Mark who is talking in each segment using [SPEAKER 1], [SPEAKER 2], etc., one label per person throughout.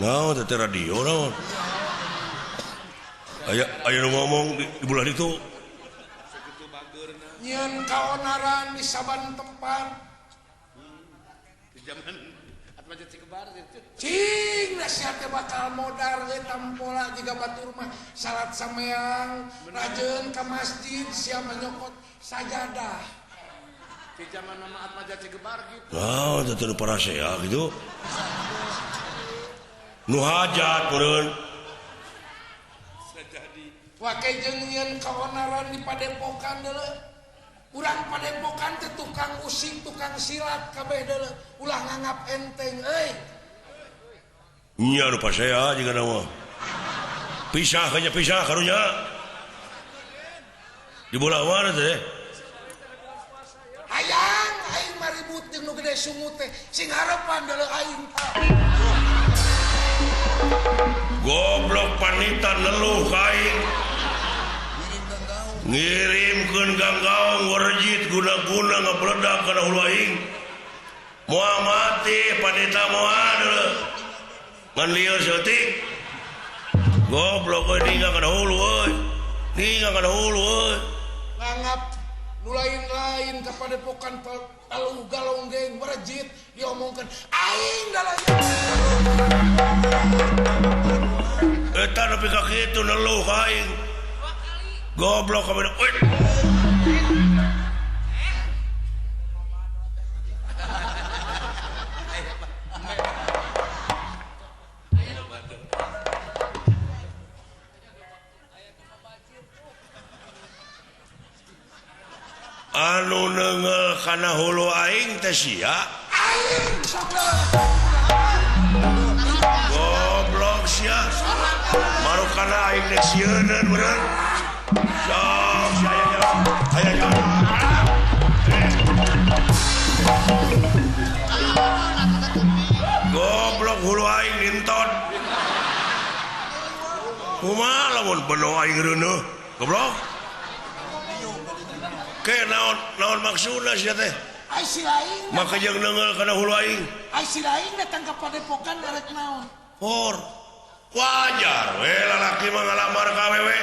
[SPEAKER 1] radio ayo ngomong di bulan itu
[SPEAKER 2] nyen kaonaran di saban tempat
[SPEAKER 3] di zaman Atmaja Cikebar
[SPEAKER 2] cing nasihat bakal modal we tampola jiga batur mah salat sameang rajeun ka masjid sia menyokot sajadah
[SPEAKER 3] di zaman nama Atmaja Cikebar gitu
[SPEAKER 1] itu para saya gitu nu hajat meureun
[SPEAKER 2] wake jeung nyen kaonaran di Padepokan deuleu urang Padepokan teh tukang using tukang silat kabeh deuleu ulah nganggap enteng euy
[SPEAKER 1] nya nu pas saya jiga nama pisah karunya di bola mana teh
[SPEAKER 2] hayang aing maribut jeung nu gede sungut teh sing harepan deuleu aing
[SPEAKER 1] goblok panitan leluh kain ngirimkeun ganggaung warjit guna-guna ngapeledak kana hulu aing moal mati panita moal deuleu ngan lieur seutik goblok euy ninggal kana hulu euy
[SPEAKER 2] nganggap nu lain-lain ka Padepokan taluh galonggeng warjit diomongkeun aing dalanya
[SPEAKER 1] eta nepi ka kitu leluh aing goblok kabeh euy anu neungel kana hulu aing teh sia
[SPEAKER 2] aing sok
[SPEAKER 1] goblok sia maru kana aing nek sieuneuh bener sok aya jalan goblok hulu aing dintot kumaha lamun beno aing reuneuh goblok ke naon maksudna sia teh
[SPEAKER 2] ai si lain
[SPEAKER 1] maka jeung neungel kana hulu aing
[SPEAKER 2] ai si lain datang ka Padepokan arek naon
[SPEAKER 1] por wajar we lalaki mah ngalamar ka awewe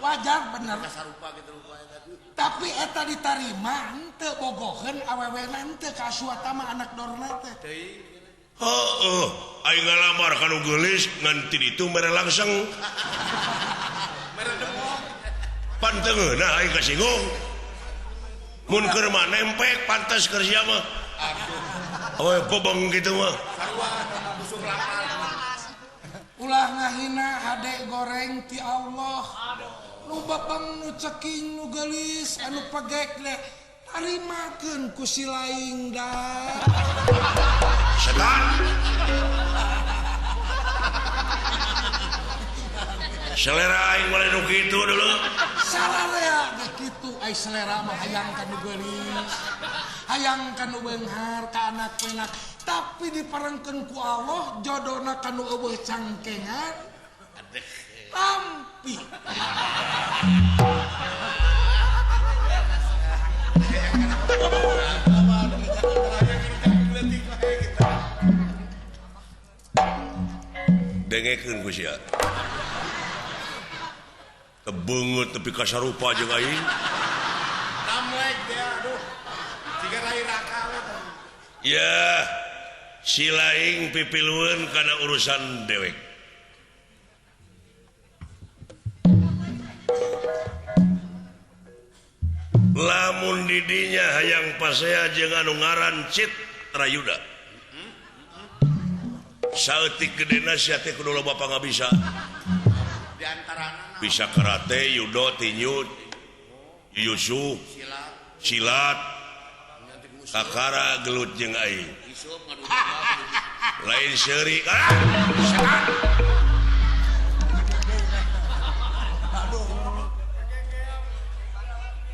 [SPEAKER 2] wajar bener
[SPEAKER 3] sarupa gitu rupanya
[SPEAKER 2] tapi eta ditarima henteu bogoheun awewe teh ka suata mah anak dorna teh
[SPEAKER 1] heeh aing ngalamar kana geulis ngan ti ditu mere langsung
[SPEAKER 3] mere demong
[SPEAKER 1] panteungeuna aing kasinggung mun keur mah nempek pantes keur sia mah aduh bobong kitu mah
[SPEAKER 3] sarua musuh lapar
[SPEAKER 2] ulah ngahina hade goreng ti Allah nu babang nu ceking nu geulis anu pagek le tarimakeun ku si laing da
[SPEAKER 1] setan selera aing boleh nu kitu dulu
[SPEAKER 2] salarea ge kitu ai selera mah hayang ka nu geulis hayang ka nu beunghar ka anak penak tapi diparengkeun ku Allah jodona ka nu eueuh cangkengan tampi
[SPEAKER 1] dengekeun ku sia tebeungeut tepi kasarupa jeung aing
[SPEAKER 3] namlek teh aduh siga rai raka we
[SPEAKER 1] ya si laing pipilueun kana urusan dewek lamun didinya hayang pasea jeung anu ngaran Cit Rayuda saeutik gedena sia teh kudu loba pangabisa
[SPEAKER 3] di antarana
[SPEAKER 1] bisa karate, judo, tinju, yusu, silat, kakara, gelut jeung aing. Lain seuri.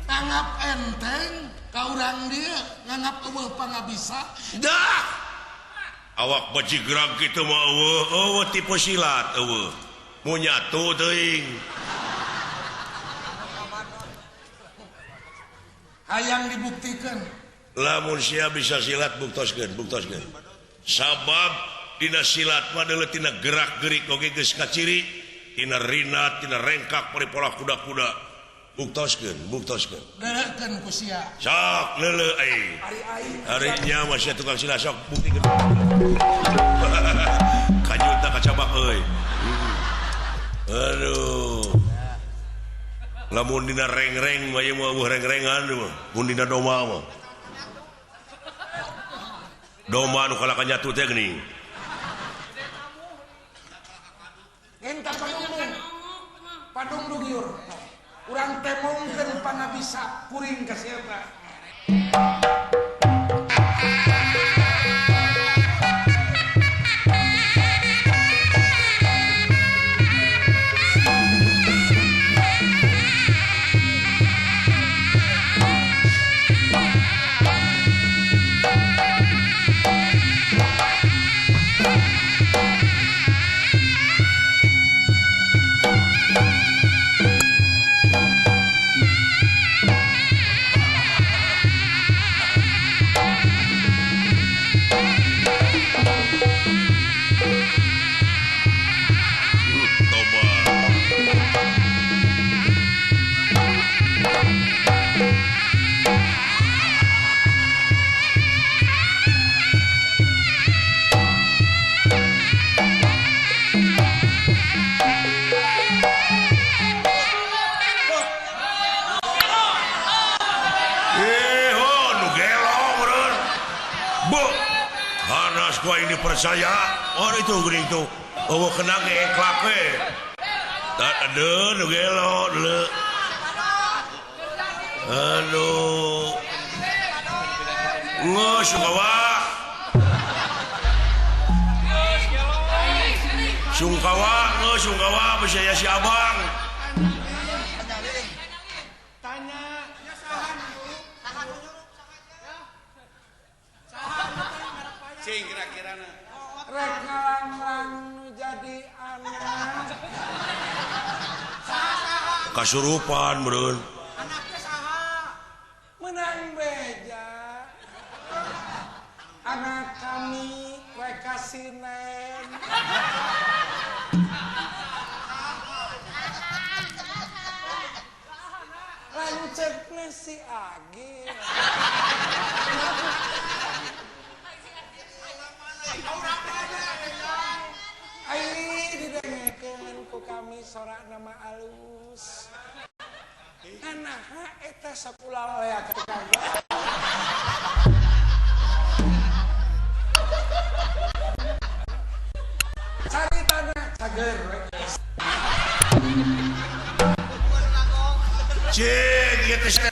[SPEAKER 2] nganggap enteng ka urang dia nganggap eueuh pangabisa
[SPEAKER 1] Dah. Awak bajigrag kitu mah eueuh tipe silat eueuh. Mu nyatu teuing.
[SPEAKER 2] hayang dibuktikan
[SPEAKER 1] Lamun sia bisa silat buktoskeun. Sabab Dina silat padahal tina gerak-gerik oge geus kaciri tina rina tina rengkak paripola kuda-kuda buktoskeun
[SPEAKER 2] Deukeun ku sia.
[SPEAKER 1] sok leuleuh ai harinya masih tukang silat sok buktikeun kanyuta kacabak euy aduh lamun dina reng-reng mah ieu mah reng-rengan mah mun dina doma mah doma anu kalaka nyatu teh geuning
[SPEAKER 2] Entah padung dugiur. Urang teh mungkin pangabisa kuring ka sia eta.
[SPEAKER 1] Gua ini percaya orang itu geuning tuh eueuh kena ngeklak we aduh nu gelo deuleu aduh ngeus sungkawa percaya si abang
[SPEAKER 3] Cing kira-kira
[SPEAKER 2] Rek ngalang-lang nu jadi anak.
[SPEAKER 1] kasurupan beureun
[SPEAKER 3] anaknya saha
[SPEAKER 2] Menang beja. Anak kami reka sinen. Lanceukna si Agi. Ai didengekeun ku kami sorak nama alus. Anaha eta sakulang lea ka kagak. Caritana cager we.
[SPEAKER 1] cek ieu teh